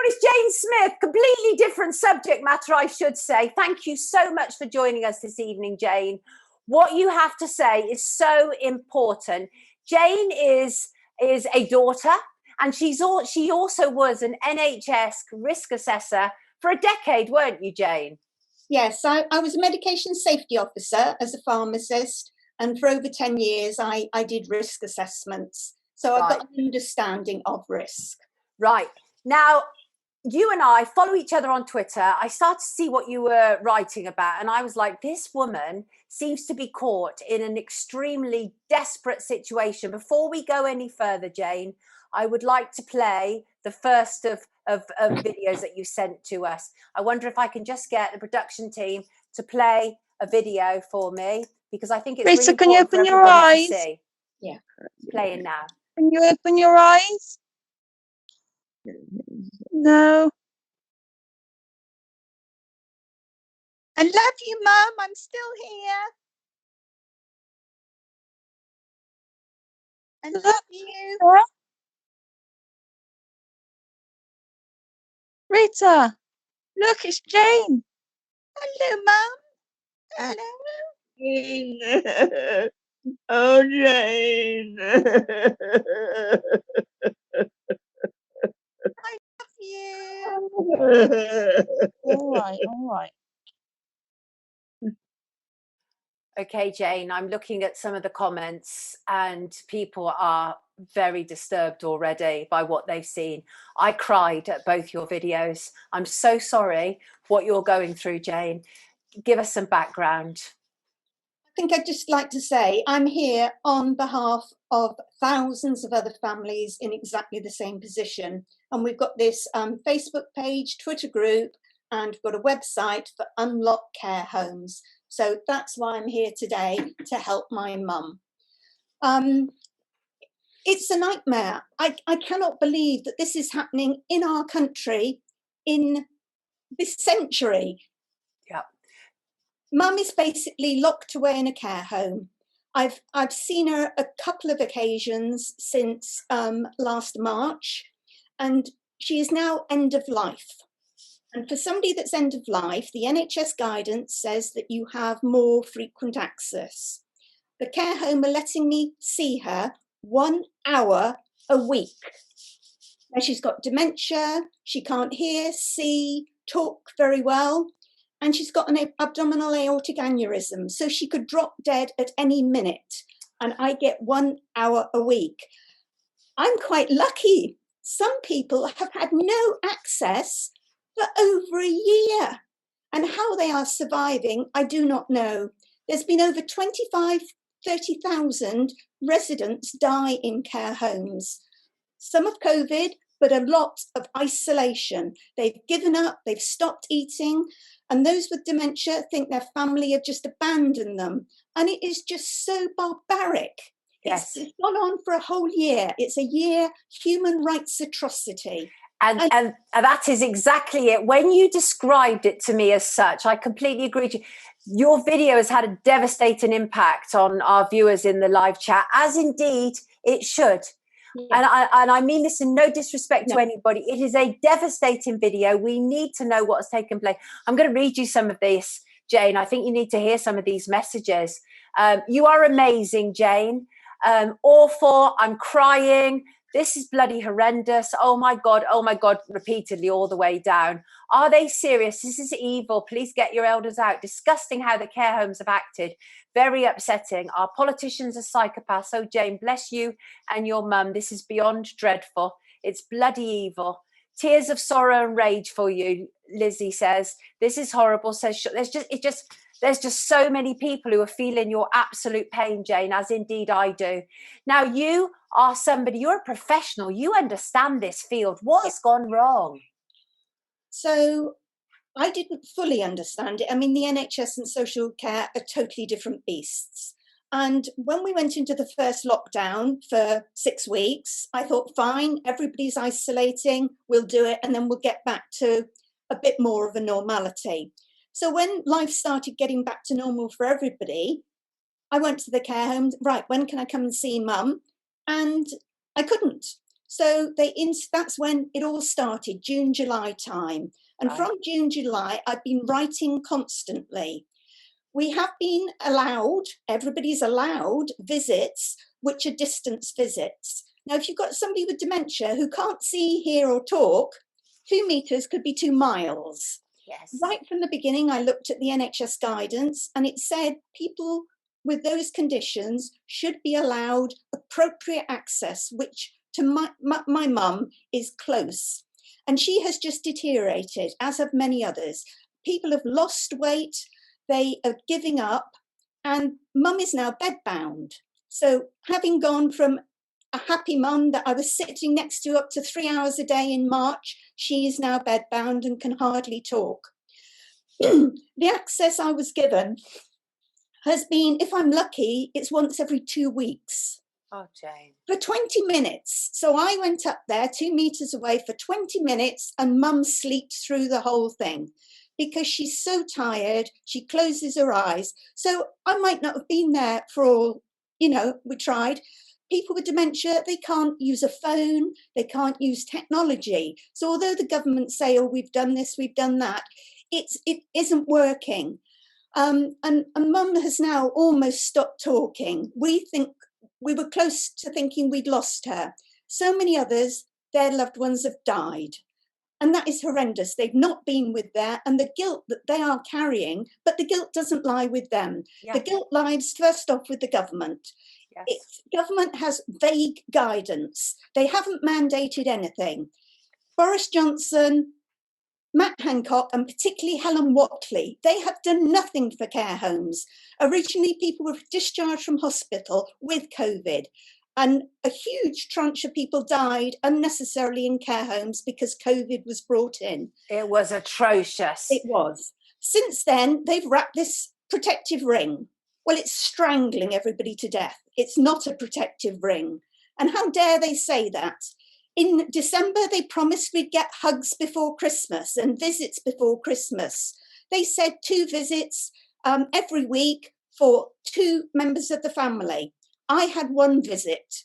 It's Jane Smith, completely different subject matter, I should say. Thank you so much for joining us this evening, Jane. What you have to say is so important. Jane is a daughter, and she also was an NHS risk assessor for a decade, weren't you, Jane? Yes, I was a medication safety officer as a pharmacist, and for over 10 years I did risk assessments. So I've got an understanding of risk. Right. Now, you and I follow each other on Twitter. I started to see what you were writing about, and I was like, this woman seems to be caught in an extremely desperate situation. Before we go any further, Jane, I would like to play the first of videos that you sent to us. I wonder if I can just get the production team to play a video for me, because I think it's Rita, really can you important open for your everybody eyes? to see. Yeah. Playing now. Can you open your eyes? No. I love you, Mum. I'm still here. I love you. Rita, look, it's Jane. Hello, Mum. Hello. Oh, Jane. I love you. All right. Okay, Jane, I'm looking at some of the comments, and people are very disturbed already by what they've seen. I cried at both your videos. I'm so sorry what you're going through, Jane. Give us some background. I think I'd just like to say I'm here on behalf of thousands of other families in exactly the same position. And we've got this Facebook page, Twitter group, and we've got a website for Unlock Care Homes. So that's why I'm here today, to help my mum. It's a nightmare. I cannot believe that this is happening in our country in this century. Yeah. Mum is basically locked away in a care home. I've seen her a couple of occasions since last March, and she is now end of life. And for somebody that's end of life, the NHS guidance says that you have more frequent access. The care home are letting me see her 1 hour a week. Now, she's got dementia, she can't hear, see, talk very well, and she's got an abdominal aortic aneurysm, so she could drop dead at any minute, and I get 1 hour a week. I'm quite lucky. Some people have had no access for over a year, and how they are surviving, I do not know. There's been over 30,000 residents die in care homes. Some of COVID, but a lot of isolation. They've given up, they've stopped eating, and those with dementia think their family have just abandoned them. And it is just so barbaric. Yes. It's gone on for a whole year. It's a year human rights atrocity. And that is exactly it. When you described it to me as such, I completely agree with you. Your video has had a devastating impact on our viewers in the live chat, as indeed it should. Yeah. And I mean this in no disrespect to anybody. It is a devastating video. We need to know what has taken place. I'm going to read you some of this, Jane. I think you need to hear some of these messages. You are amazing, Jane. Awful. I'm crying. This is bloody horrendous. Oh my God, repeatedly all the way down. Are they serious? This is evil. Please get your elders out. Disgusting how the care homes have acted. Very upsetting. Our politicians are psychopaths. Oh, Jane, bless you and your mum. This is beyond dreadful. It's bloody evil. Tears of sorrow and rage for you, Lizzie says. This is horrible. Says there's just so many people who are feeling your absolute pain, Jane, as indeed I do. Now, you are somebody, you're a professional. You understand this field. What's gone wrong? So I didn't fully understand it. I mean, the NHS and social care are totally different beasts. And when we went into the first lockdown for 6 weeks, I thought, fine, everybody's isolating, we'll do it, and then we'll get back to a bit more of a normality. So when life started getting back to normal for everybody, I went to the care home, right, when can I come and see mum? And I couldn't. So that's when it all started, June, July time. And from June, July, I've been writing constantly. We have been allowed, everybody's allowed visits, which are distance visits. Now, if you've got somebody with dementia who can't see, hear or talk, 2 meters could be 2 miles. Yes. Right from the beginning, I looked at the NHS guidance and it said people with those conditions should be allowed appropriate access, which to my mum is close. And she has just deteriorated, as have many others. People have lost weight, they are giving up, and mum is now bedbound. So having gone from a happy mum that I was sitting next to up to 3 hours a day in March, she is now bedbound and can hardly talk. The access I was given has been, if I'm lucky, it's once every 2 weeks. Oh, Jane. For 20 minutes. So I went up there 2 meters away for 20 minutes and mum slept through the whole thing because she's so tired, she closes her eyes. So I might not have been there for all, we tried. People with dementia, they can't use a phone, they can't use technology. So although the government say, oh, we've done this, we've done that, it isn't working. And mum has now almost stopped talking. We were close to thinking we'd lost her. So many others, their loved ones have died. And that is horrendous. They've not been with there, and the guilt that they are carrying, but the guilt doesn't lie with them. Yeah. The guilt lies first off with the government. Yes. Government has vague guidance. They haven't mandated anything. Boris Johnson, Matt Hancock, and particularly Helen Whatley, they have done nothing for care homes. Originally, people were discharged from hospital with COVID, and a huge tranche of people died unnecessarily in care homes because COVID was brought in. It was atrocious. It was. Since then, they've wrapped this protective ring. Well, it's strangling everybody to death. It's not a protective ring. And how dare they say that? In December, they promised we'd get hugs before Christmas and visits before Christmas. They said 2 visits every week for 2 members of the family. I had 1 visit.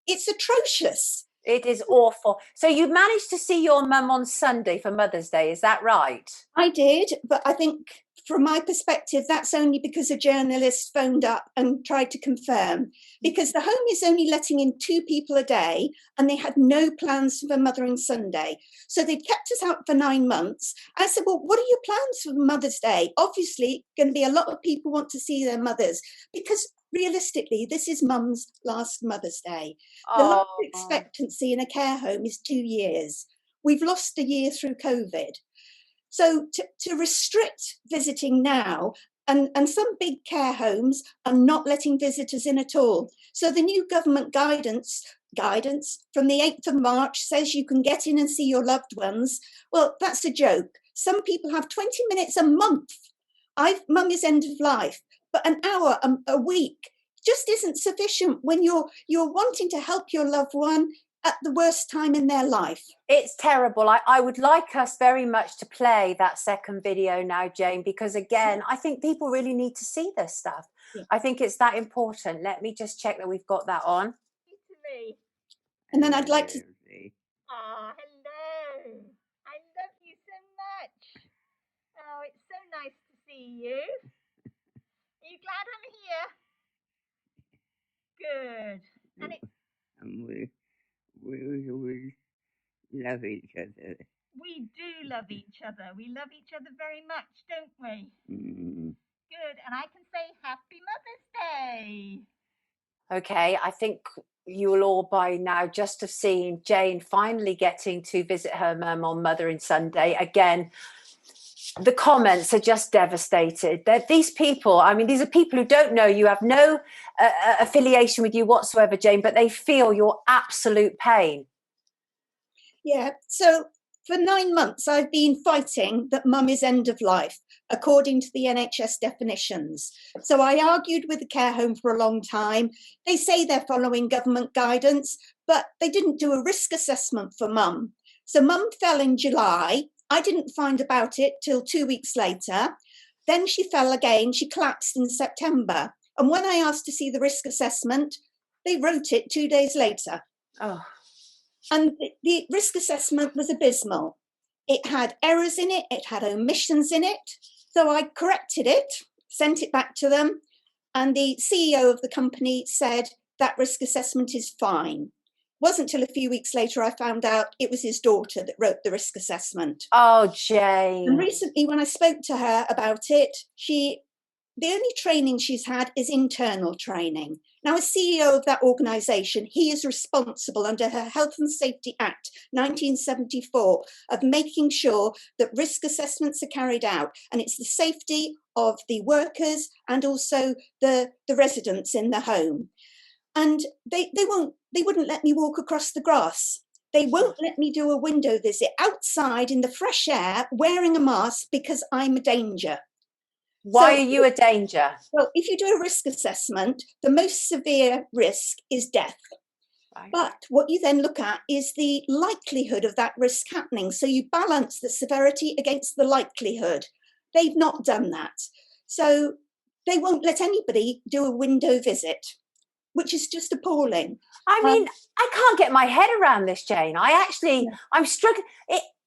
It's atrocious. It is awful. So you managed to see your mum on Sunday for Mother's Day, is that right? I did, but I think from my perspective, that's only because a journalist phoned up and tried to confirm, because the home is only letting in 2 people a day and they had no plans for Mothering Sunday. So they'd kept us out for 9 months. I said, well, what are your plans for Mother's Day? Obviously, going to be a lot of people want to see their mothers because realistically, this is mum's last Mother's Day. The life expectancy in a care home is 2 years. We've lost a year through COVID. So to restrict visiting now, and some big care homes are not letting visitors in at all. So the new government guidance from the 8th of March says you can get in and see your loved ones. Well, that's a joke. Some people have 20 minutes a month. Mum is end of life, but an hour a week just isn't sufficient when you're wanting to help your loved one at the worst time in their life. It's terrible. I would like us very much to play that second video now, Jane, because again, I think people really need to see this stuff. Yeah. I think it's that important. Let me just check that we've got that on. And then I'd like to... Oh, hello. I love you so much. Oh, it's so nice to see you. Are you glad I'm here? Good. And it's... We love each other. We do love each other. We love each other very much, don't we? Mm. Good. And I can say Happy Mother's Day. Okay, I think you will all by now just have seen Jane finally getting to visit her mum on Mothering Sunday. Again, the comments are just devastated. These people, I mean, these are people who don't know you, have no affiliation with you whatsoever, Jane, but they feel your absolute pain. Yeah, so for 9 months, I've been fighting that mum is end of life, according to the NHS definitions. So I argued with the care home for a long time. They say they're following government guidance, but they didn't do a risk assessment for mum. So mum fell in July. I didn't find about it till 2 weeks later. Then she fell again. She collapsed in September. And when I asked to see the risk assessment, they wrote it 2 days later. Oh. And the risk assessment was abysmal. It had errors in it, it had omissions in it. So I corrected it, sent it back to them, and the CEO of the company said that risk assessment is fine. Wasn't till a few weeks later I found out it was his daughter that wrote the risk assessment. Oh, Jane. And recently when I spoke to her about it, the only training she's had is internal training. Now, as CEO of that organisation, he is responsible under her Health and Safety Act 1974 of making sure that risk assessments are carried out, and it's the safety of the workers and also the residents in the home. And they wouldn't let me walk across the grass. They won't let me do a window visit outside in the fresh air wearing a mask because I'm a danger. Why are you a danger? Well, if you do a risk assessment, the most severe risk is death. Right. But what you then look at is the likelihood of that risk happening. So you balance the severity against the likelihood. They've not done that. So they won't let anybody do a window visit, which is just appalling. I mean, I can't get my head around this, Jane. I'm struggling.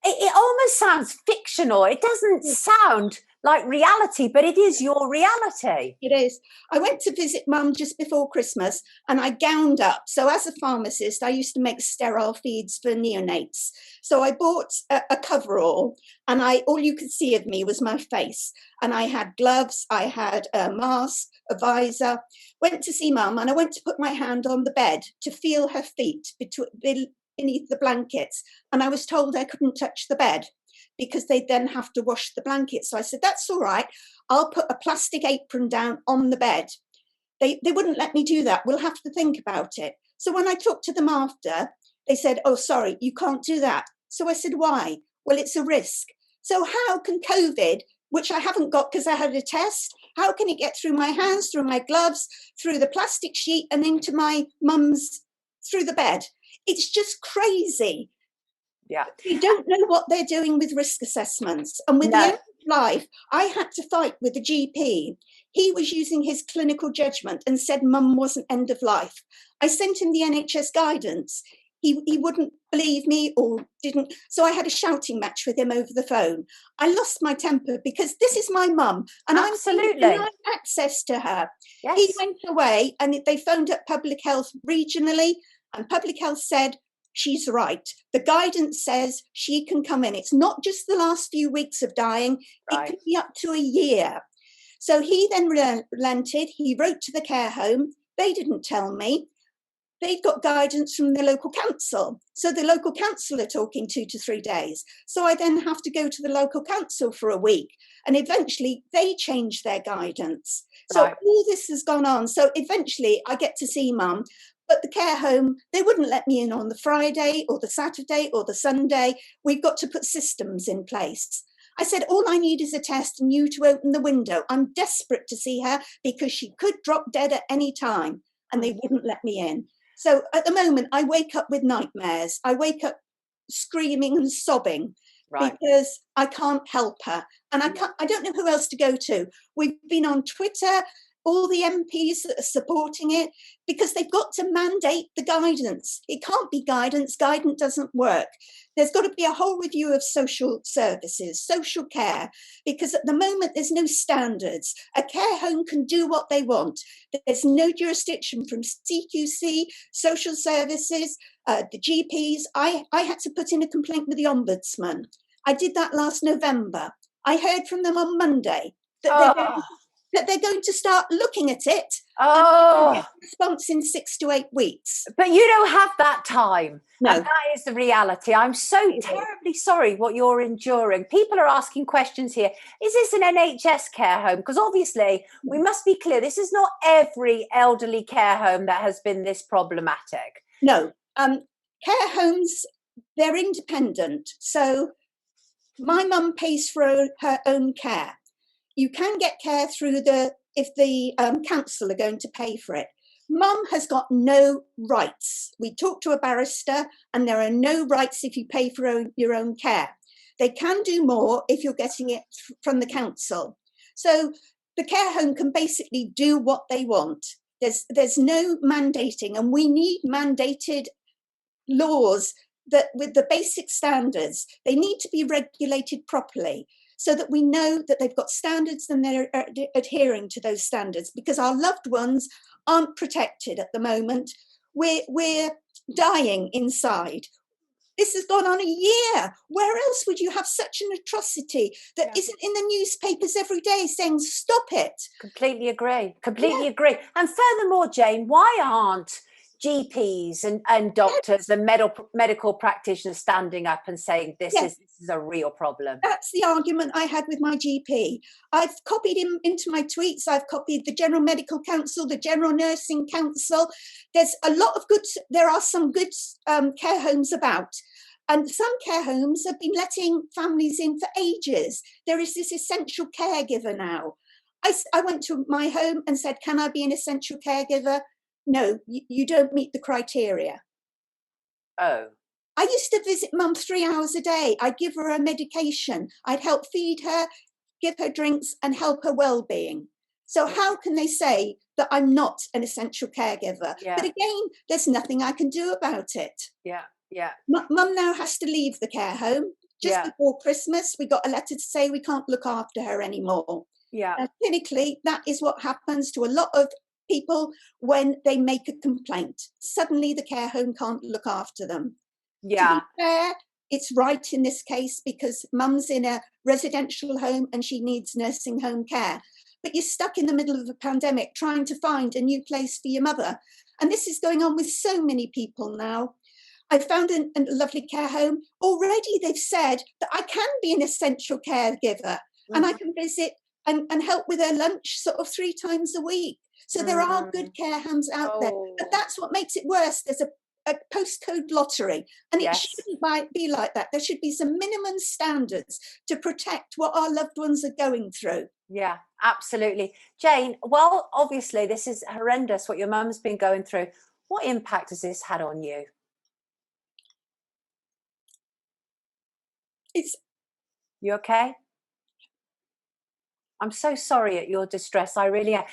It almost sounds fictional. It doesn't sound like reality, but it is your reality. It is. I went to visit Mum just before Christmas and I gowned up. So as a pharmacist, I used to make sterile feeds for neonates. So I bought a coverall and all you could see of me was my face. And I had gloves, I had a mask, a visor. Went to see Mum and I went to put my hand on the bed to feel her feet beneath the blankets. And I was told I couldn't touch the bed because they'd then have to wash the blankets. So I said, that's all right. I'll put a plastic apron down on the bed. They wouldn't let me do that. We'll have to think about it. So when I talked to them after, they said, oh, sorry, you can't do that. So I said, why? Well, it's a risk. So how can COVID, which I haven't got because I had a test, how can it get through my hands, through my gloves, through the plastic sheet and into my mum's, through the bed? It's just crazy. Yeah. You don't know what they're doing with risk assessments. And with the end of life, I had to fight with the GP. He was using his clinical judgment and said Mum wasn't end of life. I sent him the NHS guidance. He wouldn't believe me or didn't. So I had a shouting match with him over the phone. I lost my temper because this is my mum and Absolutely. I'm denied access to her. Yes. He went away and they phoned up Public Health regionally and Public Health said, she's right. The guidance says she can come in. It's not just the last few weeks of dying. Right. It could be up to a year. So he then relented. He wrote to the care home. They didn't tell me. They'd got guidance from the local council. So the local council are talking 2 to 3 days. So I then have to go to the local council for a week. And eventually they changed their guidance. So all this has gone on. So eventually I get to see Mum. But the care home, they wouldn't let me in on the Friday or the Saturday or the Sunday. We've got to put systems in place. I said, all I need is a test and you to open the window. I'm desperate to see her because she could drop dead at any time. And they wouldn't let me in. So at the moment, I wake up with nightmares. I wake up screaming and sobbing because I can't help her. And I don't know who else to go to. We've been on Twitter, all the MPs that are supporting it, because they've got to mandate the guidance. It can't be guidance. Guidance doesn't work. There's got to be a whole review of social services, social care, because at the moment there's no standards. A care home can do what they want. There's no jurisdiction from CQC, social services, the GPs. I had to put in a complaint with the Ombudsman. I did that last November. I heard from them on Monday that they're going to start looking at it and get a response in 6 to 8 weeks. But you don't have that time. No. And that is the reality. I'm so terribly sorry what you're enduring. People are asking questions here. Is this an NHS care home? Because obviously we must be clear, this is not every elderly care home that has been this problematic. No. Care homes, they're independent. So my mum pays for her own care. You can get care through if the council are going to pay for it. Mum has got no rights. We talked to a barrister and there are no rights if you pay for your own care. They can do more if you're getting it from the council. So the care home can basically do what they want. There's no mandating, and we need mandated laws that with the basic standards, they need to be regulated properly so that we know that they've got standards and they're adhering to those standards, because our loved ones aren't protected at the moment. We're dying inside. This has gone on a year. Where else would you have such an atrocity that isn't in the newspapers every day saying, stop it? Completely agree. Completely agree. And furthermore, Jane, why aren't GPs and doctors and medical practitioners standing up and saying this is a real problem? That's the argument I had with my GP. I've copied him into my tweets. I've copied the General Medical Council, the General Nursing Council. There are some good care homes about. And some care homes have been letting families in for ages. There is this essential caregiver now. I went to my home and said, can I be an essential caregiver? No, you don't meet the criteria. Oh. I used to visit mum 3 hours a day. I'd give her a medication. I'd help feed her, give her drinks and help her well-being. So how can they say that I'm not an essential caregiver? Yeah. But again, there's nothing I can do about it. Yeah, yeah. Mum now has to leave the care home. Just before Christmas, we got a letter to say we can't look after her anymore. Yeah. Clinically, that is what happens to a lot of people when they make a complaint. Suddenly the care home can't look after them. Yeah. To be fair, it's right in this case because mum's in a residential home and she needs nursing home care. But you're stuck in the middle of a pandemic trying to find a new place for your mother. And this is going on with so many people now. I found a lovely care home. Already they've said that I can be an essential caregiver and I can visit and help with her lunch sort of 3 times a week. So there are good care homes out there. But that's what makes it worse. There's a postcode lottery and it shouldn't be like that. There should be some minimum standards to protect what our loved ones are going through. Yeah, absolutely. Jane, well, obviously this is horrendous what your mum's been going through. What impact has this had on you? You okay? I'm so sorry at your distress. I really am.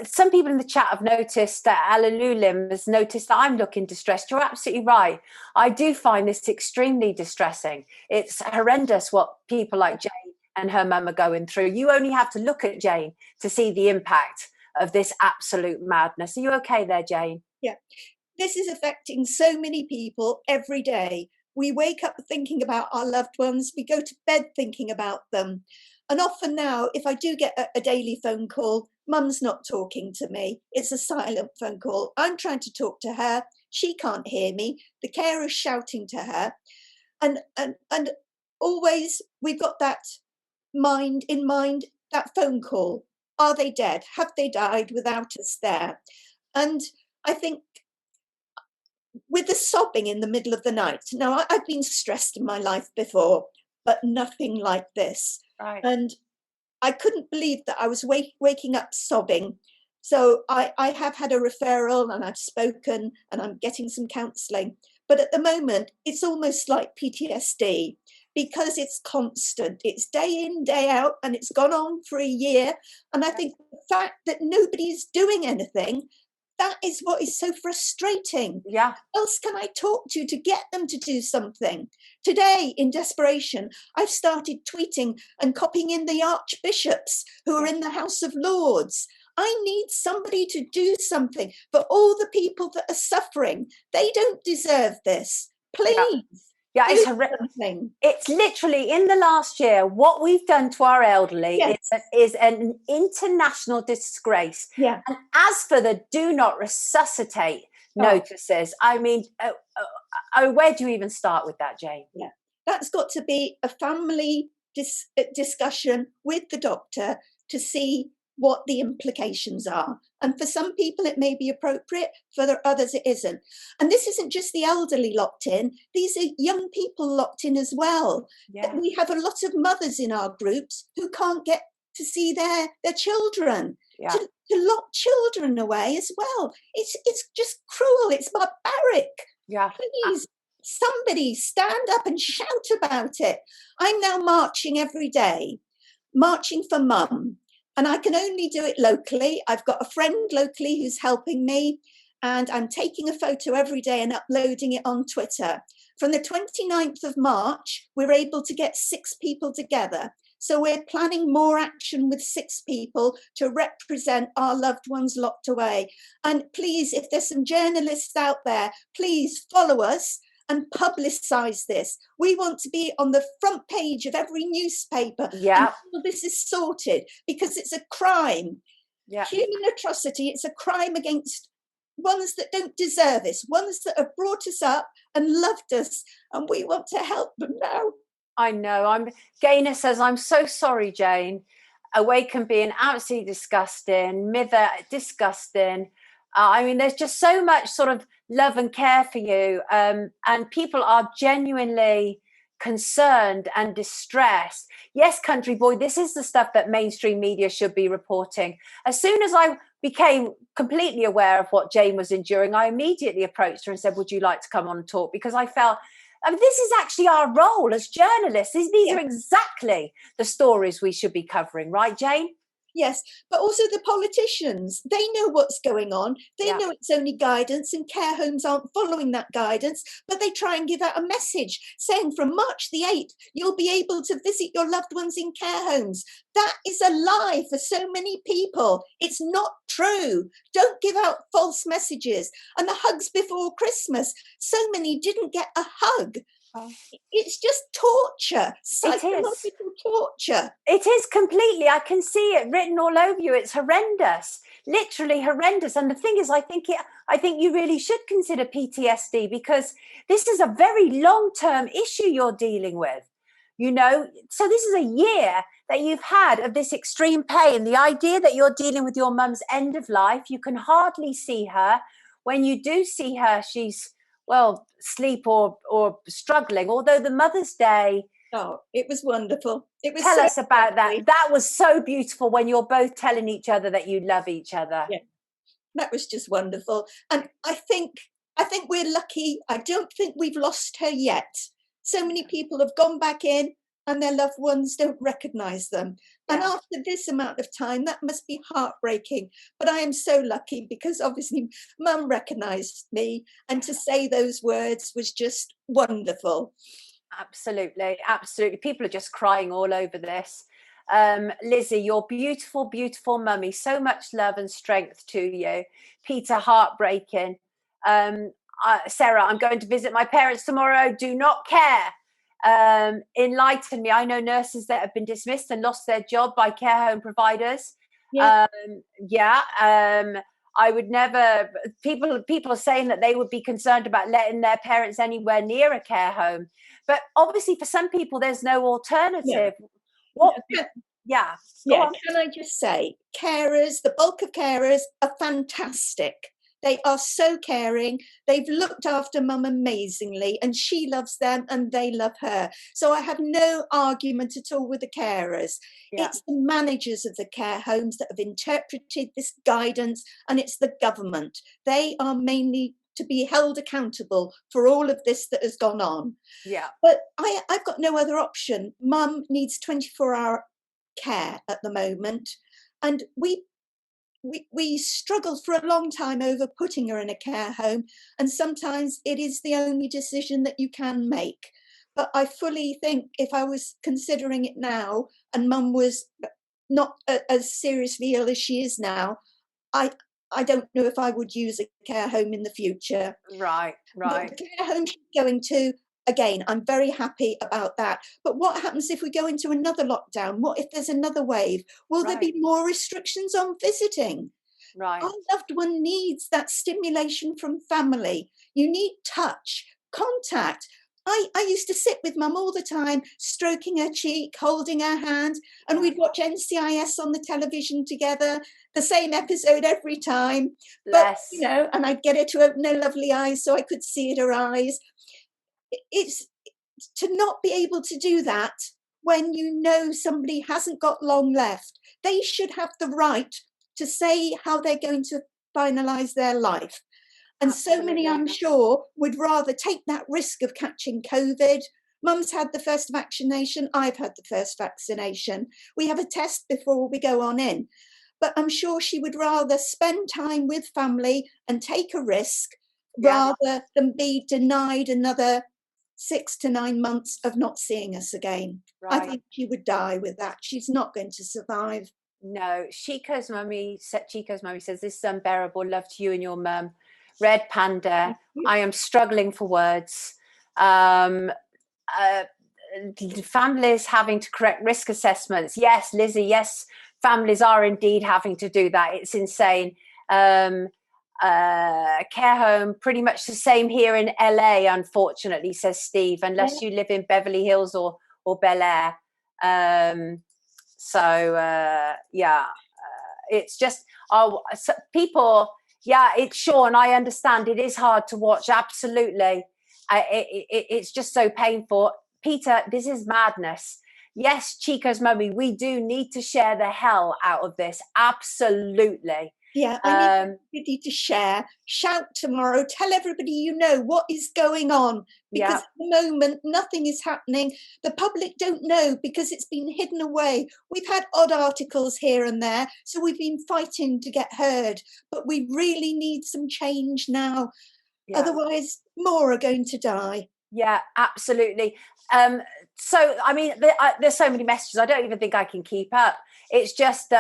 Some people in the chat have noticed that Alalulim has noticed that I'm looking distressed. You're absolutely right. I do find this extremely distressing. It's horrendous what people like Jane and her mum are going through. You only have to look at Jane to see the impact of this absolute madness. Are you okay there, Jane? Yeah. This is affecting so many people every day. We wake up thinking about our loved ones. We go to bed thinking about them. And often now, if I do get a daily phone call, mum's not talking to me. It's a silent phone call. I'm trying to talk to her. She can't hear me. The carer's shouting to her. And always we've got that in mind, that phone call. Are they dead? Have they died without us there? And I think with the sobbing in the middle of the night. Now, I've been stressed in my life before, but nothing like this. Right. And I couldn't believe that I was waking up sobbing. So I have had a referral and I've spoken and I'm getting some counselling. But at the moment, it's almost like PTSD because it's constant. It's day in, day out, and it's gone on for a year. And I think the fact that nobody's doing anything, that is what is so frustrating. Yeah. Who else can I talk to get them to do something? Today, in desperation, I've started tweeting and copying in the archbishops who are in the House of Lords. I need somebody to do something for all the people that are suffering. They don't deserve this. Please. Yeah, it's literally in the last year, what we've done to our elderly is an international disgrace. Yeah. And as for the do not resuscitate notices, I mean, where do you even start with that, Jane? Yeah, that's got to be a family discussion with the doctor to see what the implications are. And for some people, it may be appropriate, for others, it isn't. And this isn't just the elderly locked in. These are young people locked in as well. Yeah. We have a lot of mothers in our groups who can't get to see their children. Yeah. To lock children away as well. It's just cruel. It's barbaric. Yeah. Please, somebody stand up and shout about it. I'm now marching every day, marching for mum. And I can only do it locally. I've got a friend locally who's helping me, and I'm taking a photo every day and uploading it on Twitter. From the 29th of March, we're able to get 6 people together. So we're planning more action with 6 people to represent our loved ones locked away. And please, if there's some journalists out there, please follow us and publicise this. We want to be on the front page of every newspaper until this is sorted, because it's a crime. Human atrocity, it's a crime against ones that don't deserve us, ones that have brought us up and loved us, and we want to help them now. I know. Gaynor says, I'm so sorry, Jane. Awaken being absolutely disgusting, Mither disgusting. I mean, there's just so much sort of love and care for you, and people are genuinely concerned and distressed. Yes, country boy, this is the stuff that mainstream media should be reporting. As soon as I became completely aware of what Jane was enduring, I immediately approached her and said, would you like to come on and talk? Because I felt, I mean, this is actually our role as journalists. These are exactly the stories we should be covering, right, Jane? Yes, but also the politicians, they know what's going on. They know it's only guidance, and care homes aren't following that guidance, but they try and give out a message saying from March the 8th, you'll be able to visit your loved ones in care homes. That is a lie for so many people. It's not true. Don't give out false messages. And the hugs before Christmas, so many didn't get a hug. It's just torture, psychological torture. It is completely. I can see it written all over you. It's horrendous, literally horrendous. And the thing is, I think you really should consider PTSD, because this is a very long-term issue you're dealing with. You know, so this is a year that you've had of this extreme pain. The idea that you're dealing with your mum's end of life, you can hardly see her. When you do see her, she's sleep or struggling. Although the Mother's Day, it was wonderful. It was. Tell us about that. That was so beautiful when you're both telling each other that you love each other. Yeah, that was just wonderful. And I think we're lucky. I don't think we've lost her yet. So many people have gone back in and their loved ones don't recognise them. And after this amount of time, that must be heartbreaking. But I am so lucky, because obviously Mum recognised me, and to say those words was just wonderful. Absolutely, absolutely. People are just crying all over this. Lizzie, your beautiful, beautiful mummy. So much love and strength to you. Peter, heartbreaking. Sarah, I'm going to visit my parents tomorrow. Do not care. Enlighten me. I know nurses that have been dismissed and lost their job by care home providers. I would never. People are saying that they would be concerned about letting their parents anywhere near a care home, but obviously for some people there's no alternative. Can I just say, carers, the bulk of carers are fantastic. They are so caring. They've looked after Mum amazingly, and she loves them and they love her. So I have no argument at all with the carers. It's the managers of the care homes that have interpreted this guidance, and it's the government. They are mainly to be held accountable for all of this that has gone on. But I've got no other option. Mum needs 24-hour care at the moment, and we struggled for a long time over putting her in a care home, and sometimes it is the only decision that you can make. But I fully think if I was considering it now and Mum was not as seriously ill as she is now, I don't know if I would use a care home in the future. Right. The care home she's going to, again, I'm very happy about that. But what happens if we go into another lockdown? What if there's another wave? Will there be more restrictions on visiting? Right. Our loved one needs that stimulation from family. You need touch, contact. I used to sit with Mum all the time, stroking her cheek, holding her hand, and we'd watch NCIS on the television together, the same episode every time. But, and I'd get her to open her lovely eyes so I could see in her eyes. It's to not be able to do that when you know somebody hasn't got long left. They should have the right to say how they're going to finalise their life. And so many, I'm sure, would rather take that risk of catching COVID. Mum's had the first vaccination. I've had the first vaccination. We have a test before we go on in. But I'm sure she would rather spend time with family and take a risk rather than be denied another 6 to 9 months of not seeing us again. I Right. think she would die with that. She's not going to survive. No, Chico's mummy says, this is unbearable. Love to you and your mum. Red Panda, I am struggling for words. Families having to correct risk assessments. Yes, Lizzie, yes, families are indeed having to do that. It's insane. Care home, pretty much the same here in LA, unfortunately, says Steve, unless you live in Beverly Hills or Bel Air. It's just people. Yeah, it's Sean. I understand it is hard to watch. Absolutely, it's just so painful. Peter, this is madness. Yes, Chico's mummy, we do need to share the hell out of this. Absolutely. Yeah, I need everybody to share. Shout tomorrow. Tell everybody you know what is going on. Because at the moment, nothing is happening. The public don't know because it's been hidden away. We've had odd articles here and there, so we've been fighting to get heard. But we really need some change now. Yeah. Otherwise, more are going to die. Yeah, absolutely. So, I mean, there's so many messages. I don't even think I can keep up. It's just...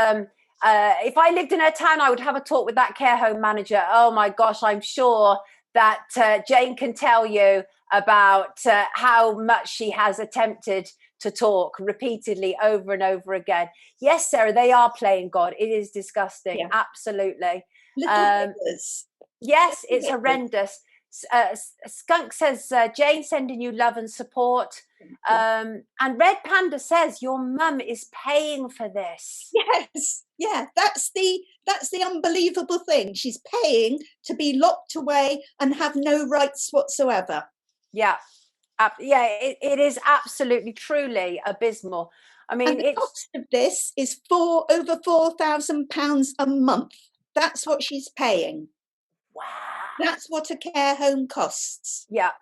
if I lived in her town, I would have a talk with that care home manager. Oh my gosh, I'm sure that Jane can tell you about how much she has attempted to talk repeatedly over and over again. Yes, Sarah, they are playing God. It is disgusting. Yeah. Absolutely. Yes, it's horrendous. Skunk says, Jane sending you love and support. And Red Panda says your mum is paying for this. Yes. Yeah, that's the unbelievable thing. She's paying to be locked away and have no rights whatsoever. Yeah. It is absolutely, truly abysmal. I mean, the cost of this is over £4,000 a month. That's what she's paying. Wow. That's what a care home costs. Yeah.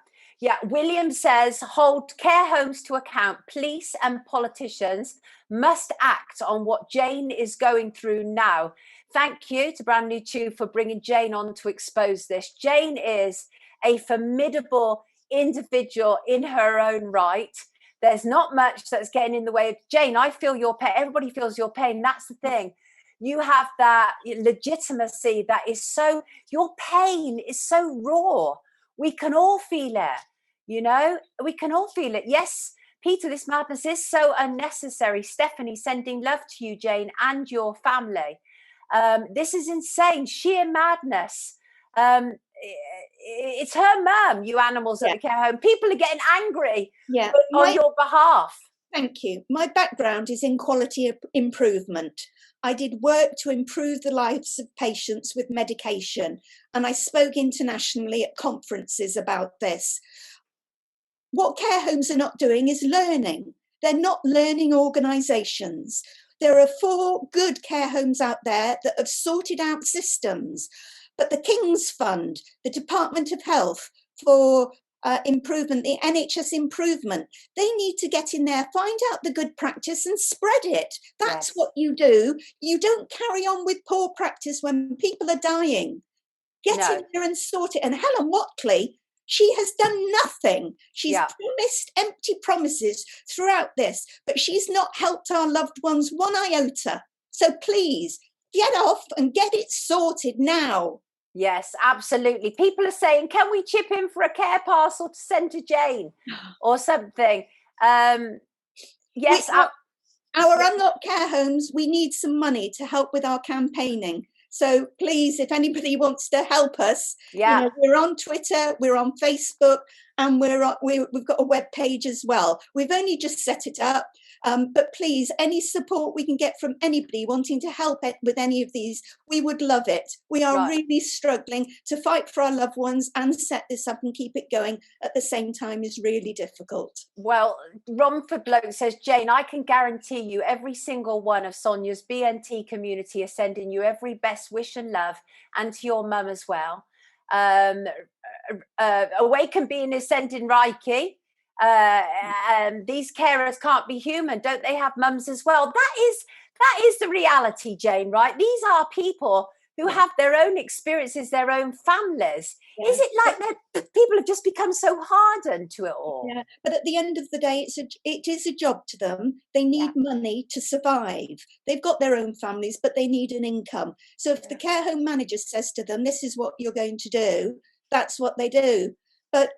Yeah, William says, hold care homes to account. Police and politicians must act on what Jane is going through now. Thank you to Brand New Tube for bringing Jane on to expose this. Jane is a formidable individual in her own right. There's not much that's getting in the way of Jane. I feel your pain. Everybody feels your pain. That's the thing. You have that legitimacy that is so, your pain is so raw. We can all feel it, you know, we can all feel it. Yes, Peter, this madness is so unnecessary. Stephanie, sending love to you, Jane, and your family. This is insane, sheer madness. It's her mum, you animals at the care home. People are getting angry on your behalf. Thank you. My background is in quality improvement. I did work to improve the lives of patients with medication, and I spoke internationally at conferences about this. What care homes are not doing is learning. They're not learning organisations. There are 4 good care homes out there that have sorted out systems, but the King's Fund, the Department of Health for improvement, the NHS improvement, they need to get in there, find out the good practice and spread it. That's what you do. You don't carry on with poor practice when people are dying. Get in there and sort it. And Helen Watley, she has done nothing. She's promised empty promises throughout this, but she's not helped our loved ones one iota. So please, get off and get it sorted now. Yes, absolutely. People are saying, can we chip in for a care parcel to send to Jane or something? Yes. Our unlocked care homes, we need some money to help with our campaigning. So please, if anybody wants to help us, you know, we're on Twitter, we're on Facebook, and we've got a web page as well. We've only just set it up. But please, any support we can get from anybody wanting to help with any of these, we would love it. We are really struggling to fight for our loved ones, and set this up and keep it going at the same time is really difficult. Well, Romford Bloke says, Jane, I can guarantee you every single one of Sonia's BNT community are sending you every best wish and love, and to your mum as well. Awaken Being is sending Reiki. These carers can't be human. Don't they have mums as well? That is the reality, Jane, right? These are people who have their own experiences, their own families. Yeah. Is it like that people have just become so hardened to it all? Yeah, but at the end of the day, it is a job to them. They need money to survive. They've got their own families, but they need an income. So if the care home manager says to them, this is what you're going to do, that's what they do. But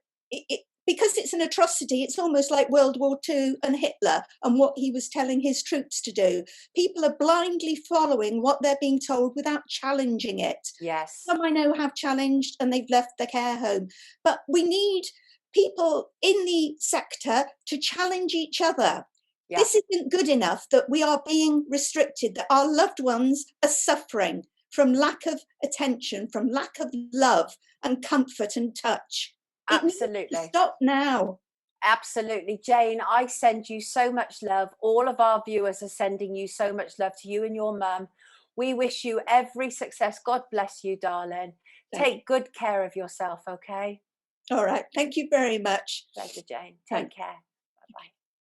because it's an atrocity, it's almost like World War II and Hitler and what he was telling his troops to do. People are blindly following what they're being told without challenging it. Yes. Some I know have challenged and they've left the care home. But we need people in the sector to challenge each other. Yeah. This isn't good enough that we are being restricted, that our loved ones are suffering from lack of attention, from lack of love and comfort and touch. Absolutely. Stop now. Absolutely. Jane, I send you so much love. All of our viewers are sending you so much love, to you and your mum. We wish you every success. God bless you, darling. Take good care of yourself, okay? All right. Thank you very much. Pleasure, Jane. Take care.